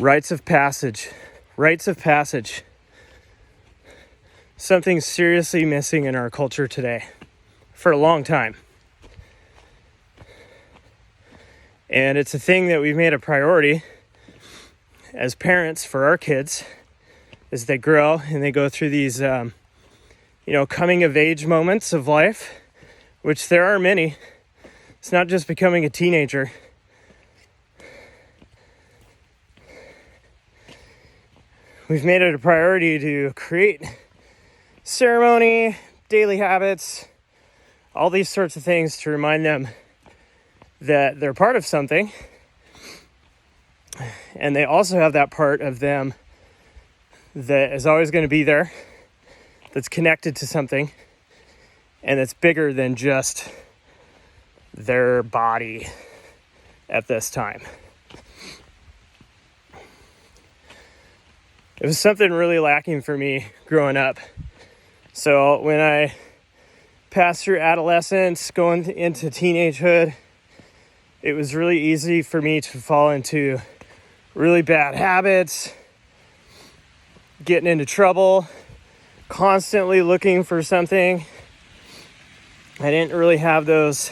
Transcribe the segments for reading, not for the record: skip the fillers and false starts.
Rites of passage. Rites of passage. Something seriously missing in our culture today for a long time. And it's a thing that we've made a priority as parents for our kids as they grow and they go through these, coming of age moments of life, which there are many. It's not just becoming a teenager. We've made it a priority to create ceremony, daily habits, all these sorts of things to remind them that they're part of something. And they also have that part of them that is always going to be there, that's connected to something, and that's bigger than just their body at this time. It was something really lacking for me growing up. So when I passed through adolescence, going into teenagehood, it was really easy for me to fall into really bad habits, getting into trouble, constantly looking for something. I didn't really have those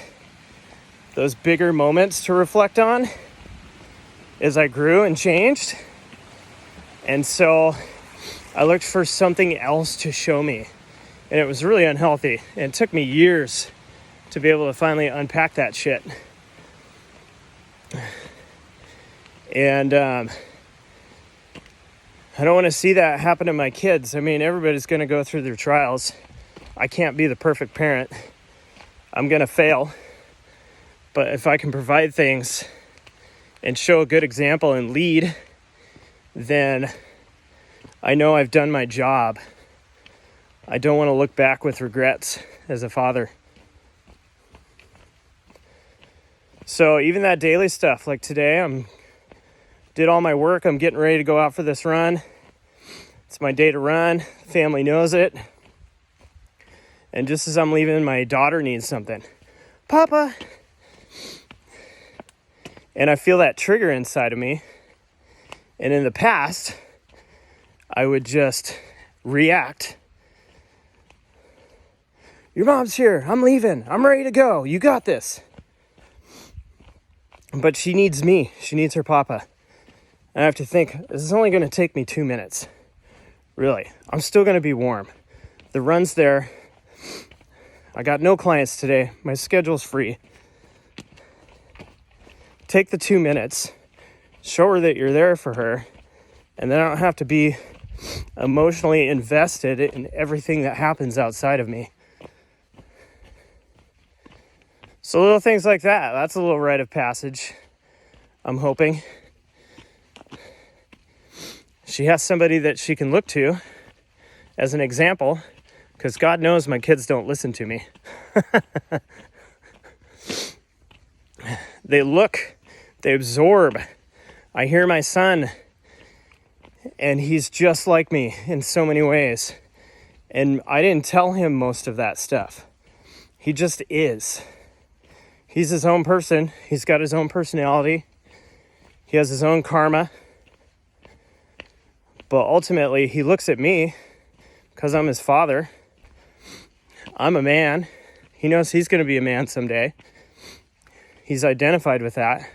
bigger moments to reflect on as I grew and changed. And so I looked for something else to show me. And it was really unhealthy. And it took me years to be able to finally unpack that shit. And I don't want to see that happen to my kids. I mean, everybody's going to go through their trials. I can't be the perfect parent. I'm going to fail. But if I can provide things and show a good example and lead, then I know I've done my job. I don't want to look back with regrets as a father. So even that daily stuff, like today, did all my work. I'm getting ready to go out for this run. It's my day to run. Family knows it. And just as I'm leaving, my daughter needs something. Papa! And I feel that trigger inside of me. And in the past, I would just react. Your mom's here. I'm leaving. I'm ready to go. You got this. But she needs me. She needs her papa. And I have to think, this is only going to take me 2 minutes. Really. I'm still going to be warm. The run's there. I got no clients today. My schedule's free. Take the 2 minutes. Show her that you're there for her. And then I don't have to be emotionally invested in everything that happens outside of me. So little things like that. That's a little rite of passage, I'm hoping. She has somebody that she can look to as an example, because God knows my kids don't listen to me. They look, they absorb. I hear my son, and he's just like me in so many ways. And I didn't tell him most of that stuff. He just is. He's his own person. He's got his own personality. He has his own karma. But ultimately, he looks at me because I'm his father. I'm a man. He knows he's going to be a man someday. He's identified with that.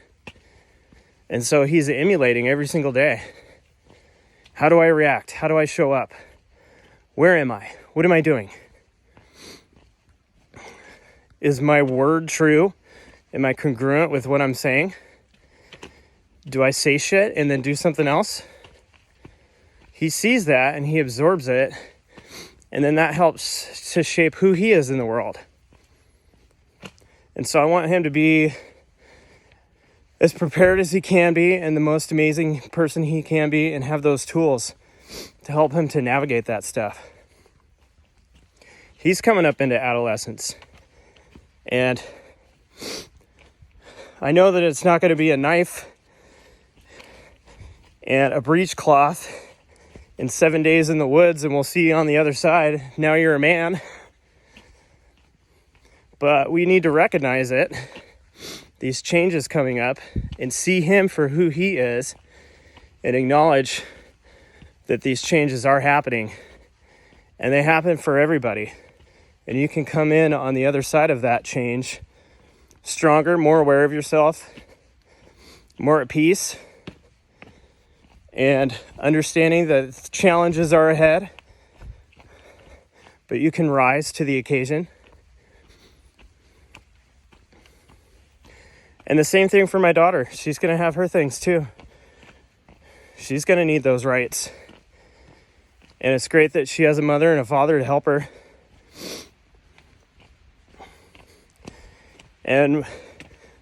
And so he's emulating every single day. How do I react? How do I show up? Where am I? What am I doing? Is my word true? Am I congruent with what I'm saying? Do I say shit and then do something else? He sees that and he absorbs it. And then that helps to shape who he is in the world. And so I want him to be as prepared as he can be and the most amazing person he can be, and have those tools to help him to navigate that stuff. He's coming up into adolescence. And I know that it's not going to be a knife and a breechcloth and 7 days in the woods and we'll see you on the other side. Now you're a man. But we need to recognize it, these changes coming up, and see him for who he is, and acknowledge that these changes are happening, and they happen for everybody. And you can come in on the other side of that change stronger, more aware of yourself, more at peace, and understanding that challenges are ahead, but you can rise to the occasion. And the same thing for my daughter. She's going to have her things too. She's going to need those rights. And it's great that she has a mother and a father to help her. And I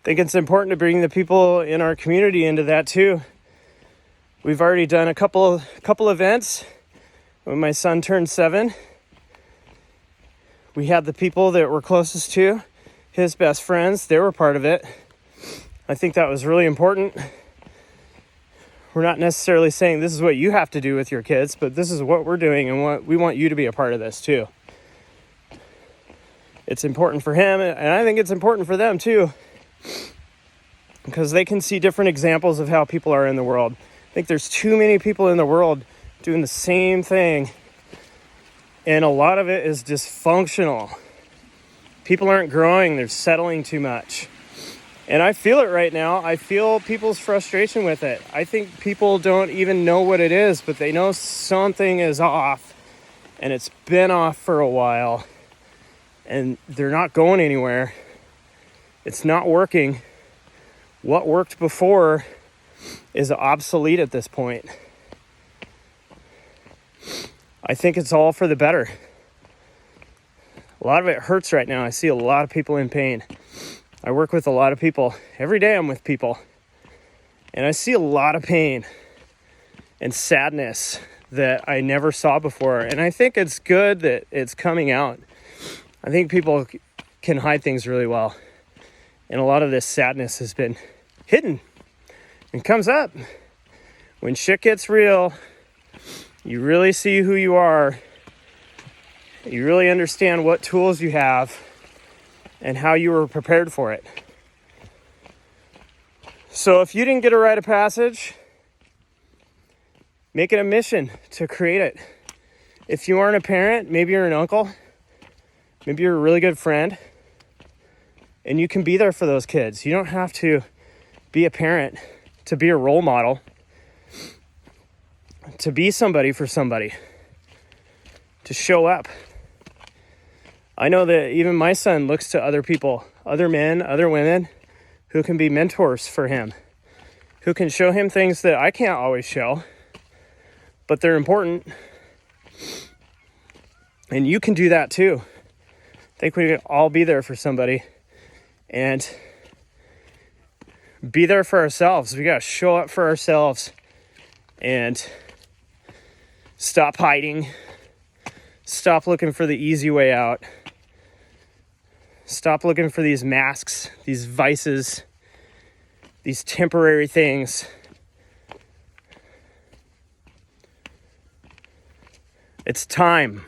think it's important to bring the people in our community into that too. We've already done a couple events. When my son turned 7, we had the people that were closest to, his best friends, they were part of it. I think that was really important. We're not necessarily saying this is what you have to do with your kids, but this is what we're doing, and we want you to be a part of this too. It's important for him, and I think it's important for them too, because they can see different examples of how people are in the world. I think there's too many people in the world doing the same thing, and a lot of it is dysfunctional. People aren't growing, they're settling too much. And I feel it right now. I feel people's frustration with it. I think people don't even know what it is, but they know something is off, and it's been off for a while, and they're not going anywhere. It's not working. What worked before is obsolete at this point. I think it's all for the better. A lot of it hurts right now. I see a lot of people in pain. I work with a lot of people. Every day I'm with people. And I see a lot of pain and sadness that I never saw before. And I think it's good that it's coming out. I think people can hide things really well. And a lot of this sadness has been hidden and comes up. When shit gets real, you really see who you are. You really understand what tools you have and how you were prepared for it. So if you didn't get a rite of passage, make it a mission to create it. If you aren't a parent, maybe you're an uncle, maybe you're a really good friend, and you can be there for those kids. You don't have to be a parent to be a role model, to be somebody for somebody, to show up. I know that even my son looks to other people, other men, other women, who can be mentors for him, who can show him things that I can't always show, but they're important. And you can do that too. I think we can all be there for somebody and be there for ourselves. We got to show up for ourselves and stop hiding. Stop looking for the easy way out. Stop looking for these masks, these vices, these temporary things. It's time.